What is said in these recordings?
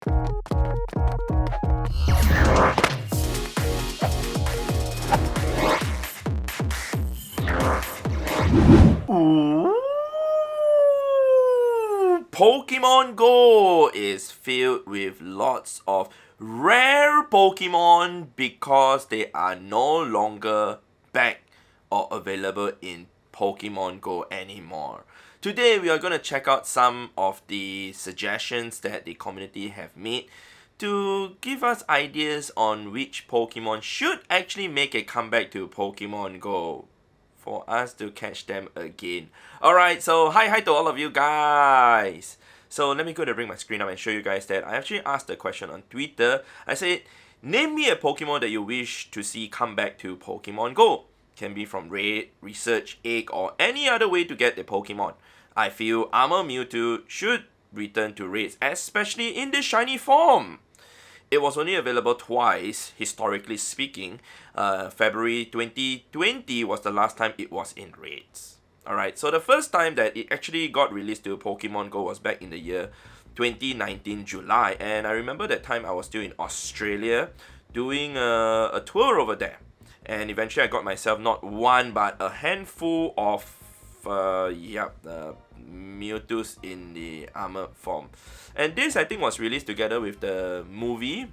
Ooh. Pokemon Go is filled with lots of rare Pokemon because they are no longer back or available in Pokemon Go anymore. Today we are going to check out some of the suggestions that the community have made to give us ideas on which Pokemon should actually make a comeback to Pokemon Go for us to catch them again. Alright, so hi to all of you guys. So let me go to bring my screen up and show you guys that I actually asked the question on Twitter. I said, name me a Pokemon that you wish to see come back to Pokemon Go. Can be from raid, research, egg, or any other way to get the Pokemon. I feel Armor Mewtwo should return to raids, especially in the shiny form. It was only available twice, historically speaking. February 2020 was the last time it was in raids. Alright, so the first time that it actually got released to Pokemon Go was back in the year 2019 July. And I remember that time I was still in Australia doing a tour over there. And eventually I got myself not one but a handful of Mewtwo's in the armor form. And this I think was released together with the movie.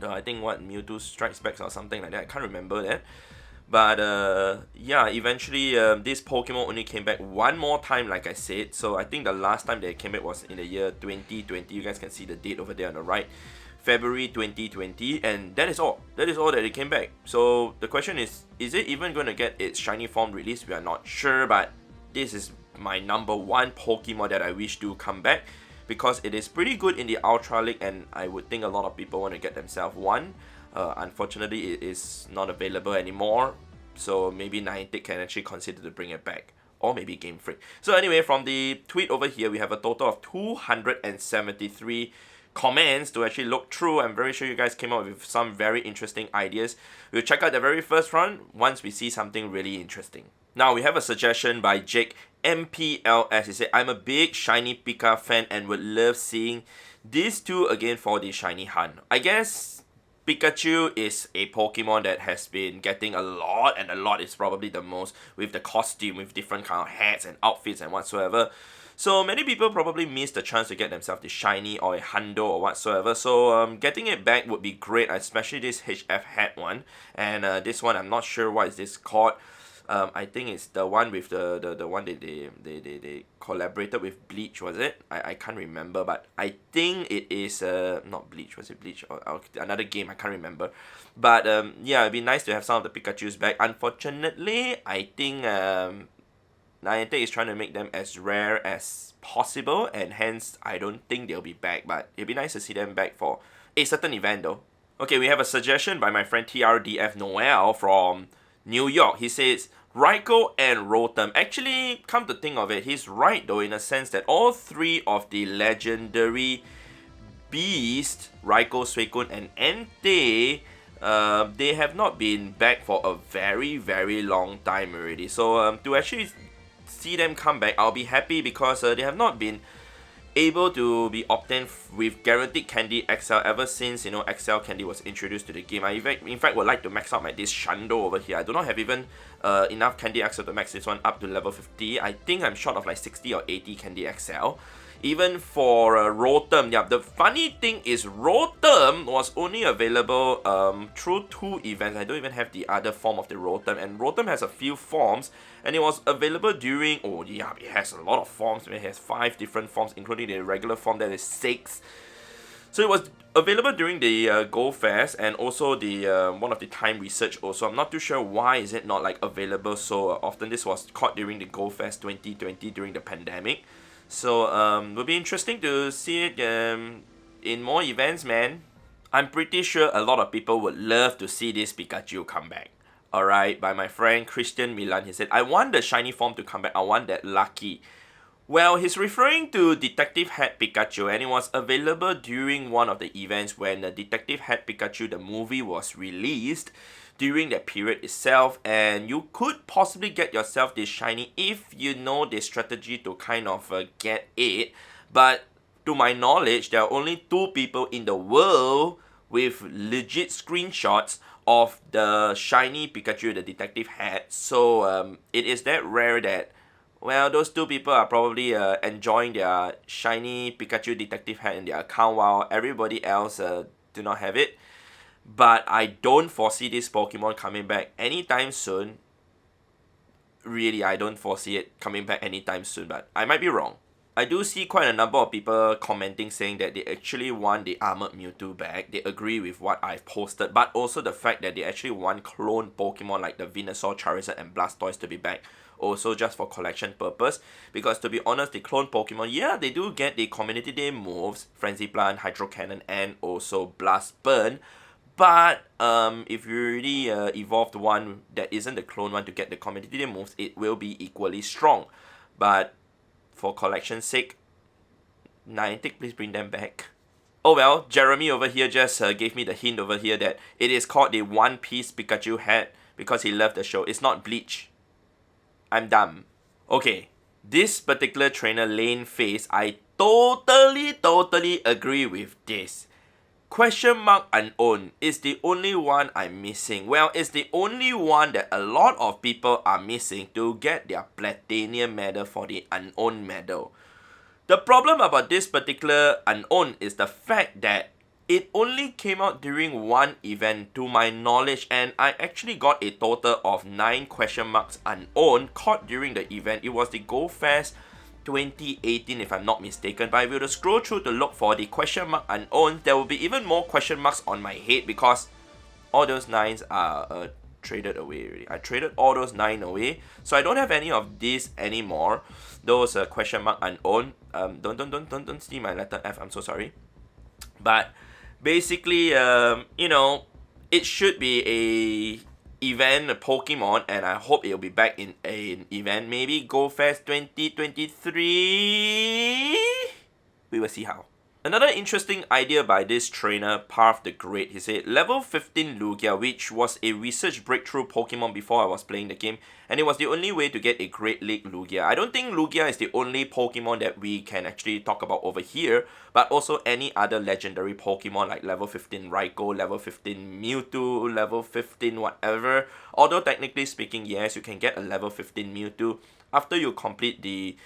I think what, Mewtwo Strikes Back or something like that. I can't remember that. But eventually this Pokemon only came back one more time, like I said. So I think the last time they came back was in the year 2020. You guys can see the date over there on the right. February 2020, and that is all. That is all that it came back. So the question is it even going to get its shiny form released? We are not sure, but this is my number one Pokemon that I wish to come back because it is pretty good in the Ultra League, and I would think a lot of people want to get themselves one. Unfortunately, it is not available anymore, so maybe Niantic can actually consider to bring it back, or maybe Gamefreak. So anyway, from the tweet over here, we have a total of 273 comments to actually look through. I'm very sure you guys came up with some very interesting ideas. We'll check out the very first one once we see something really interesting. Now we have a suggestion by JakeMPL, as he said, I'm a big shiny Pika fan and would love seeing these two again for the shiny hunt. I guess Pikachu is a Pokemon that has been getting a lot, and a lot is probably the most, with the costume, with different kind of hats and outfits and whatsoever. So many people probably missed the chance to get themselves the shiny or a hundo or whatsoever. So getting it back would be great, especially this HF hat one. And this one, I'm not sure what is this called. I think it's the one with the one that they collaborated with Bleach, was it? I can't remember, but I think it is not Bleach. Was it Bleach or another game? I can't remember. But yeah, it'd be nice to have some of the Pikachus back. Unfortunately, I think Niantic is trying to make them as rare as possible, and hence I don't think they'll be back. But it'd be nice to see them back for a certain event though. Okay, we have a suggestion by my friend trdfnoel from New York. He says Raikou and Rotom. Actually, come to think of it, he's right though, in a sense that all three of the legendary beasts, Raikou, Suicune, and Entei, they have not been back for a very long time already. So to actually see them come back, I'll be happy because they have not been able to be obtained with guaranteed candy XL ever since, XL candy was introduced to the game. I in fact would like to max out this Shando over here. I do not have even enough candy XL to max this one up to level 50. I think I'm short of like 60 or 80 candy XL. Even for Rotom, yeah, the funny thing is Rotom was only available through 2 events. I don't even have the other form of the Rotom, and Rotom has a few forms, and it was available during, oh yeah, it has a lot of forms. It has 5 different forms, including the regular form that is 6. So it was available during the Go Fest, and also the one of the time research also. I'm not too sure why is it not like available so often. This was caught during the Go Fest 2020 during the pandemic. So will be interesting to see it in more events, man. I'm pretty sure a lot of people would love to see this Pikachu come back. Alright, by my friend Christian Milan, he said, I want the shiny form to come back. I want that lucky. Well, he's referring to Detective Hat Pikachu, and it was available during one of the events when the Detective Hat Pikachu, the movie, was released during that period itself, and you could possibly get yourself this shiny if you know the strategy to kind of get it. But to my knowledge, there are only 2 people in the world with legit screenshots of the shiny Pikachu, the detective hat. So it is that rare that, well, those 2 people are probably enjoying their shiny Pikachu detective hat in their account while everybody else do not have it. But I don't foresee this Pokemon coming back anytime soon. Really, I don't foresee it coming back anytime soon, but I might be wrong. I do see quite a number of people commenting saying that they actually want the Armored Mewtwo back. They agree with what I've posted, but also the fact that they actually want clone Pokemon like the Venusaur, Charizard, and Blastoise to be back. Also just for collection purpose. Because to be honest, the clone Pokemon, yeah, they do get the Community Day moves, Frenzy Plant, Hydro Cannon, and also Blast Burn. But if you really evolved one that isn't the clone one to get the Community Day moves, it will be equally strong. But for collection's sake, Niantic, please bring them back. Oh well, Jeremy over here just gave me the hint over here that it is called the One Piece Pikachu hat because he loved the show. It's not Bleach. I'm dumb. Okay, this particular trainer Lane Face, I totally agree with this. Question mark unowned is the only one I'm missing. Well, it's the only one that a lot of people are missing to get their platinum medal for the unowned medal. The problem about this particular unowned is the fact that it only came out during one event to my knowledge, and I actually got a total of 9 question marks unowned caught during the event. It was the Go Fest 2018 if I'm not mistaken, but if you were to scroll through to look for the question mark unowned, there will be even more question marks on my head because all those 9s are traded away already. I traded all those 9 away, so I don't have any of these anymore. Those question mark unowned. Don't see my letter F, I'm so sorry. But basically, you know, it should be a event Pokemon, and I hope it'll be back in an event, maybe Go Fest 2023. We will see how. Another interesting idea by this trainer, Parth the Great, he said level 15 Lugia, which was a research breakthrough Pokemon before I was playing the game, and it was the only way to get a Great League Lugia. I don't think Lugia is the only Pokemon that we can actually talk about over here, but also any other legendary Pokemon like level 15 Raikou, level 15 Mewtwo, level 15 whatever. Although technically speaking, yes, you can get a level 15 Mewtwo after you complete the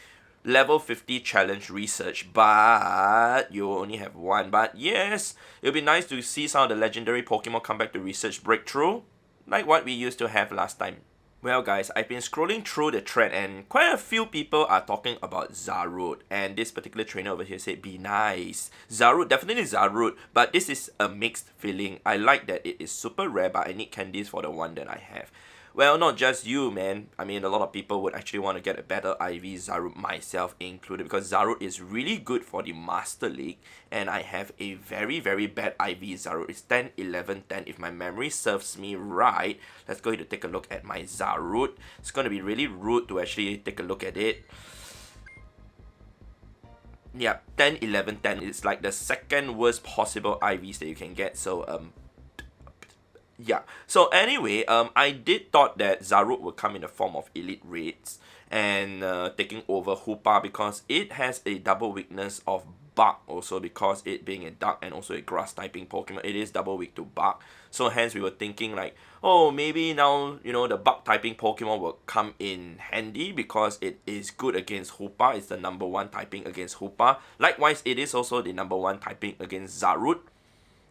level 50 challenge research, but you only have one. But yes, it'll be nice to see some of the legendary Pokemon come back to research breakthrough, like what we used to have last time. Well guys, I've been scrolling through the thread and quite a few people are talking about Zaru, and this particular trainer over here said be nice. Zaru, definitely Zaru, but this is a mixed feeling. I like that it is super rare, but I need candies for the one that I have. Well, not just you, man. I mean, a lot of people would actually want to get a better IV Zaru, myself included, because Zaru is really good for the Master League, and I have a very bad IV Zaru. It's 10, 11, 10 if my memory serves me right. Let's go ahead and take a look at my Zaru. It's going to be really rude to actually take a look at it. Yeah, 10, 11, 10. It's like the second worst possible IVs that you can get, so yeah. So anyway, I did thought that Zaru would come in the form of Elite Raids and taking over Hoopa because it has a double weakness of Bug also, because it being a Dark and also a Grass typing Pokemon, it is double weak to Bug. So hence we were thinking like, oh, maybe now, you know, the Bug typing Pokemon will come in handy because it is good against Hoopa. It's the number 1 typing against Hoopa. Likewise, it is also the number 1 typing against Zaru.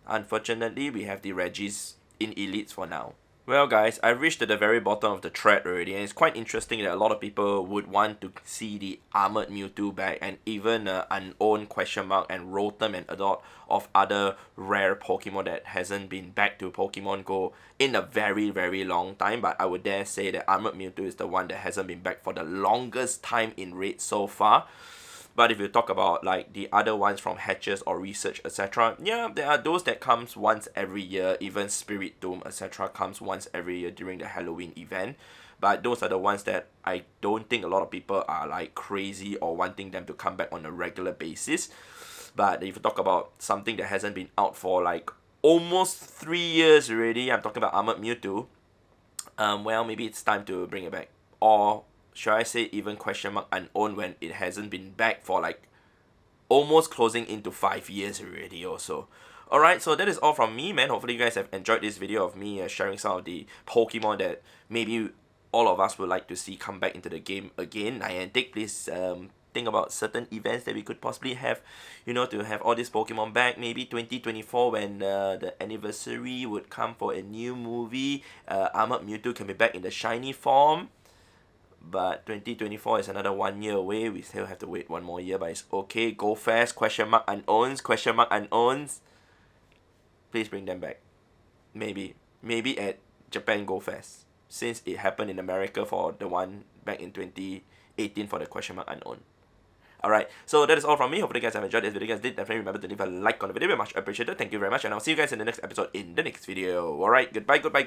Unfortunately, we have the Regis in elites for now. Well guys, I've reached to the very bottom of the thread already, and it's quite interesting that a lot of people would want to see the Armored Mewtwo back, and even unowned question mark and Rotom and a lot of other rare Pokemon that hasn't been back to Pokemon GO in a very long time. But I would dare say that Armored Mewtwo is the one that hasn't been back for the longest time in raid so far. But if you talk about like the other ones from hatches or research, etc., yeah, there are those that comes once every year. Even Spirit Dome, etc., comes once every year during the Halloween event. But those are the ones that I don't think a lot of people are like crazy or wanting them to come back on a regular basis. But if you talk about something that hasn't been out for like almost 3 years already, I'm talking about Armored Mewtwo, well, maybe it's time to bring it back. Or should I say even question mark unowned when it hasn't been back for like almost closing into 5 years already also. Alright, so that is all from me, man. Hopefully you guys have enjoyed this video of me sharing some of the Pokemon that maybe all of us would like to see come back into the game again. Niantic, please think about certain events that we could possibly have, to have all these Pokemon back. Maybe 2024 when the anniversary would come for a new movie. Armored Mewtwo can be back in the shiny form. But 2024 is another 1 year away. We still have to wait 1 more year, but it's okay. Go fast, question mark unknowns, question mark unknowns. Please bring them back. Maybe at Japan Go Fest, since it happened in America for the one back in 2018 for the question mark unknown. Alright, so that is all from me. Hopefully you guys have enjoyed this video. If you guys did, definitely remember to leave a like on the video. Very much appreciated. Thank you very much, and I'll see you guys in the next episode in the next video. Alright, goodbye.